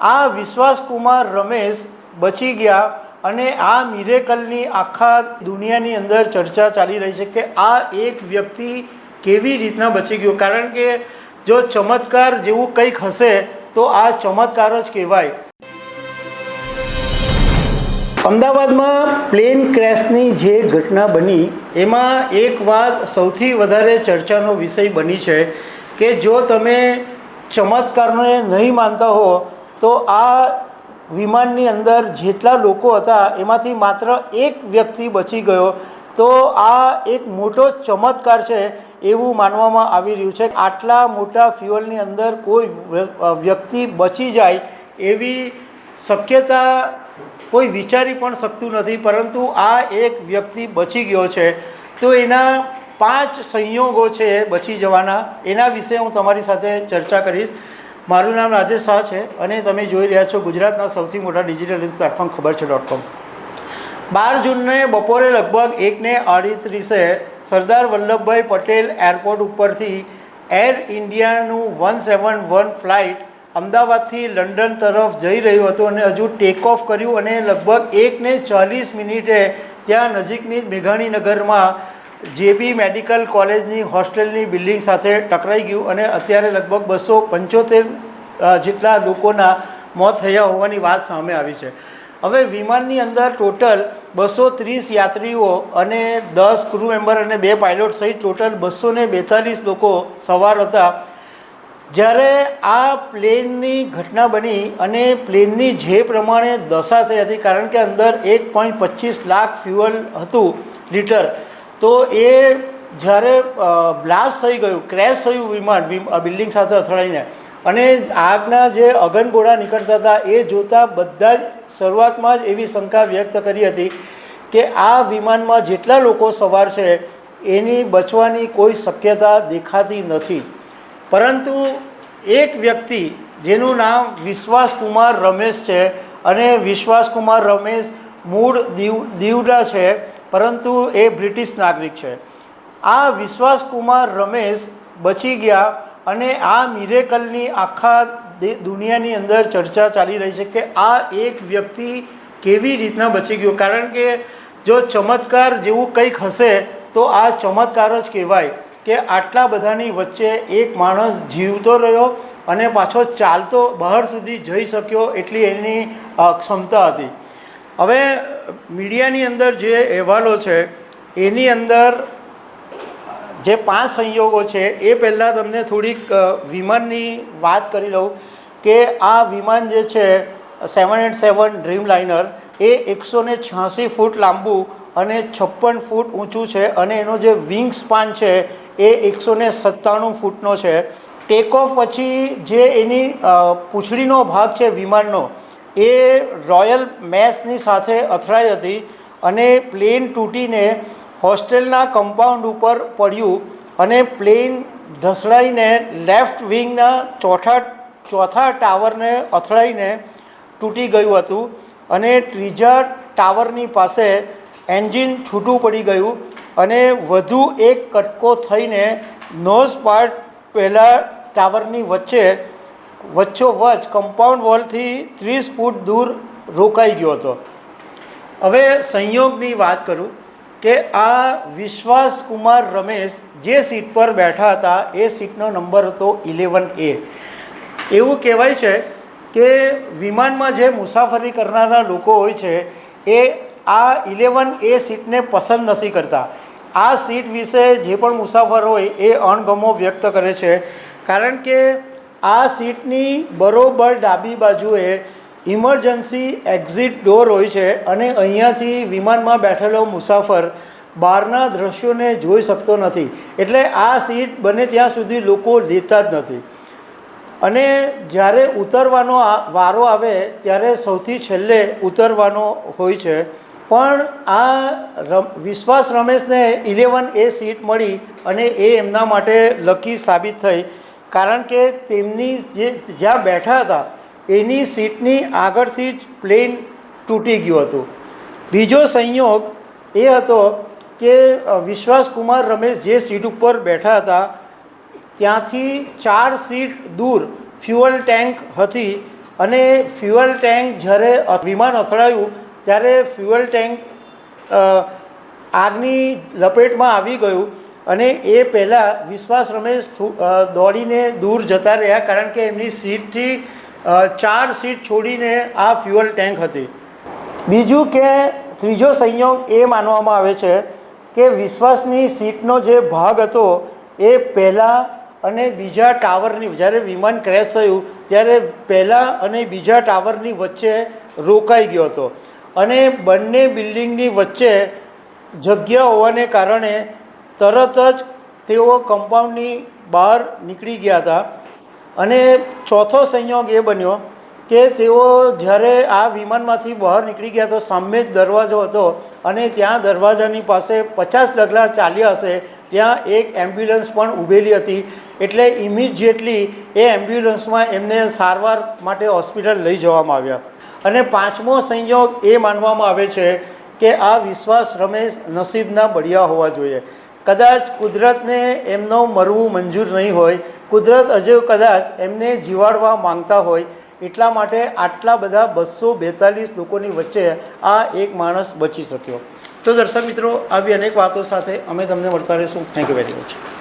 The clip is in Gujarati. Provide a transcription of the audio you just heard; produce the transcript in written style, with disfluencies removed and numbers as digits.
આ વિશ્વાસકુમાર રમેશ બચી ગયા અને આ મિરેકલની આખા દુનિયાની અંદર ચર્ચા ચાલી રહી છે કે આ એક વ્યક્તિ કેવી રીતના બચી ગયો, કારણ કે જો ચમત્કાર જેવું કંઈક હશે તો આ ચમત્કાર જ કહેવાય। અમદાવાદમાં પ્લેન ક્રેશની જે ઘટના બની એમાં એક વાત સૌથી વધારે ચર્ચાનો વિષય બની છે કે જો તમે ચમત્કારને નહીં માનતા હો તો આ વિમાનની અંદર જેટલા લોકો હતા એમાંથી માત્ર એક વ્યક્તિ બચી ગયો, તો આ એક મોટો ચમત્કાર છે એવું માનવામાં આવી રહ્યું છે। આટલા મોટા ફ્યુઅલની અંદર કોઈ વ્યક્તિ બચી જાય એવી શક્યતા કોઈ વિચારી પણ શકતું નથી, પરંતુ આ એક વ્યક્તિ બચી ગયો છે। તો એના 5 સંયોગો છે બચી જવાના, એના વિશે હું તમારી સાથે ચર્ચા કરીશ। મારું નામ રાજેશ શાહ છે અને તમે જોઈ રહ્યા છો ગુજરાતના સૌથી મોટા ડિજિટલ ન્યૂઝ પ્લેટફોર્મ ખબરછે.com। 12 જૂનને બપોરે લગભગ 1:38 સરદાર વલ્લભભાઈ પટેલ એરપોર્ટ ઉપરથી એર ઇન્ડિયાનું 171 ફ્લાઇટ અમદાવાદથી લંડન તરફ જઈ રહ્યું હતું અને હજુ ટેક ઓફ કર્યું અને લગભગ 1:40 ત્યાં નજીકની મેઘાણીનગરમાં જેબી મેડિકલ કોલેજની હોસ્ટેલની બિલ્ડિંગ સાથે ટકરાઈ ગયું અને અત્યારે લગભગ 275 જેટલા લોકોના મોત થયા હોવાની વાત સામે આવી છે। હવે વિમાનની અંદર ટોટલ 230 યાત્રીઓ અને 10 ક્રૂ મેમ્બર અને 2 પાયલોટ સહિત ટોટલ 242 લોકો સવાર હતા। જ્યારે આ પ્લેનની ઘટના બની અને પ્લેનની જે પ્રમાણે દશા થઈ હતી, કારણ કે અંદર 1.25 લાખ ફ્યુઅલ હતું લીટર, તો એ જ્યારે બ્લાસ્ટ થઈ ગયું, ક્રેશ થયું વિમાન બિલ્ડિંગ સાથે અથડાઈને અને આગના જે અગનગોળા નીકળતા હતા એ જોતાં બધા જ શરૂઆતમાં જ એવી શંકા વ્યક્ત કરી હતી કે આ વિમાનમાં જેટલા લોકો સવાર છે એની બચવાની કોઈ શક્યતા દેખાતી નથી। પરંતુ એક વ્યક્તિ જેનું નામ વિશ્વાસકુમાર રમેશ છે અને વિશ્વાસકુમાર રમેશ મૂળ દીવડા છે, પરંતુ એ બ્રિટિશ નાગરિક છે। આ વિશ્વાસકુમાર રમેશ બચી ગયા અને આ મિરેકલની આખા દુનિયાની અંદર ચર્ચા ચાલી રહી છે કે આ એક વ્યક્તિ કેવી રીતના બચી ગયો, કારણ કે જો ચમત્કાર જેવું કંઈક હશે તો આ ચમત્કાર જ કહેવાય કે આટલા બધાની વચ્ચે એક માણસ જીવતો રહ્યો અને પાછો ચાલતો બહાર સુધી જઈ શક્યો, એટલી એની ક્ષમતા હતી। હવે મીડિયાની અંદર જે અહેવાલો છે એની અંદર જે 5 સંયોગો છે એ પહેલાં તમને થોડીક વિમાનની વાત કરી લઉં કે આ વિમાન જે છે 787 ડ્રીમ લાઇનર એ 186 ફૂટ લાંબુ અને 56 ફૂટ ઊંચું છે અને એનો જે વિંગ સ્પાન છે એ 197 ફૂટનો છે। ટેક ઓફ પછી જે એની પૂંછડીનો ભાગ છે વિમાનનો એ રોયલ મેસની સાથે અથડાઈ હતી અને પ્લેન તૂટીને હોસ્ટેલના કમ્પાઉન્ડ ઉપર પડ્યું અને પ્લેન ધસડાઈને લેફ્ટ વિંગના ચોથા ટાવરને અથડાઈને તૂટી ગયું હતું અને ત્રીજા ટાવરની પાસે એન્જિન છૂટું પડી ગયું અને વધુ એક કટકો થઈને નોઝ પાર્ટ પહેલાં ટાવરની વચ્ચોવચ્ચ કમ્પાઉન્ડ વોલથી 30 ફૂટ દૂર રોકાઈ ગયો હતો। હવે સંયોગની વાત કરું કે આ વિશ્વાસકુમાર રમેશ જે સીટ પર બેઠા હતા એ સીટનો નંબર હતો 11A। એવું કહેવાય છે કે વિમાનમાં જે મુસાફરી કરનારા લોકો હોય છે એ આ 11A સીટને પસંદ નથી કરતા। આ સીટ વિશે જે પણ મુસાફર હોય એ અણગમો વ્યક્ત કરે છે, કારણ કે આ સીટની બરોબર ડાબી બાજુએ ઇમરજન્સી એક્ઝિટ ડોર હોય છે અને અહીંયાથી વિમાનમાં બેઠેલો મુસાફર બહારના દૃશ્યોને જોઈ શકતો નથી, એટલે આ સીટ બને ત્યાં સુધી લોકો લેતા જ નથી। અને જ્યારે ઉતરવાનો વારો આવે ત્યારે સૌથી છેલ્લે ઉતરવાનો હોય છે, પણ આ વિશ્વાસ રમેશને 11A સીટ મળી અને એ એમના માટે લકી સાબિત થઈ, કારણ કે તેમની જ્યાં બેઠા હતા એની સીટની આગળથી જ પ્લેન તૂટી ગયું હતું। બીજો સંયોગ એ હતો કે વિશ્વાસકુમાર રમેશ જે સીટ ઉપર બેઠા હતા ત્યાંથી 4 સીટ દૂર ફ્યુઅલ ટેન્ક હતી અને ફ્યુઅલ ટેન્ક જ્યારે વિમાન અથડાયું ત્યારે ફ્યુઅલ ટેન્ક આગની લપેટમાં આવી ગયું અને એ પહેલાં વિશ્વાસ રમેશ દોડીને દૂર જતા રહ્યા, કારણ કે એમની સીટથી 4 સીટ છોડીને આ ફ્યુઅલ ટેન્ક હતી. બીજું કે ત્રીજો સંયોગ એ માનવામાં આવે છે કે વિશ્વાસની સીટનો જે ભાગ હતો એ પહેલાં અને બીજા ટાવરની, જ્યારે વિમાન ક્રેશ થયું ત્યારે પહેલાં અને બીજા ટાવરની વચ્ચે રોકાઈ ગયો હતો અને બંને બિલ્ડિંગની વચ્ચે જગ્યા હોવાને કારણે તરત જ તેઓ કમ્પાઉન્ડની બહાર નીકળી ગયા હતા. અને ચોથો સંયોગ એ બન્યો કે તેઓ જ્યારે આ વિમાનમાંથી બહાર નીકળી ગયા તો સામે જ દરવાજો હતો અને ત્યાં દરવાજાની પાસે 50 ડગલા ચાલ્યા હશે ત્યાં એક એમ્બ્યુલન્સ પણ ઊભેલી હતી. એટલે ઇમિડિયેટલી એ એમ્બ્યુલન્સમાં એમને સારવાર માટે હોસ્પિટલ લઈ જવામાં આવ્યા. અને પાંચમો સંયોગ એ માનવામાં આવે છે કે આ વિશ્વાસ રમેશ નસીબના બળિયા હોવા જોઈએ. કદાચ કુદરતને એમનો મરવું મંજૂર નહીં હોય, કુદરત હજુ કદાચ એમને જીવાડવા માંગતા હોય, એટલા માટે આટલા બધા 242 લોકોની વચ્ચે આ એક માણસ બચી શક્યો. તો દર્શક મિત્રો, આવી અનેક વાતો સાથે અમે તમને મળતા રહીશું. Thank you very much.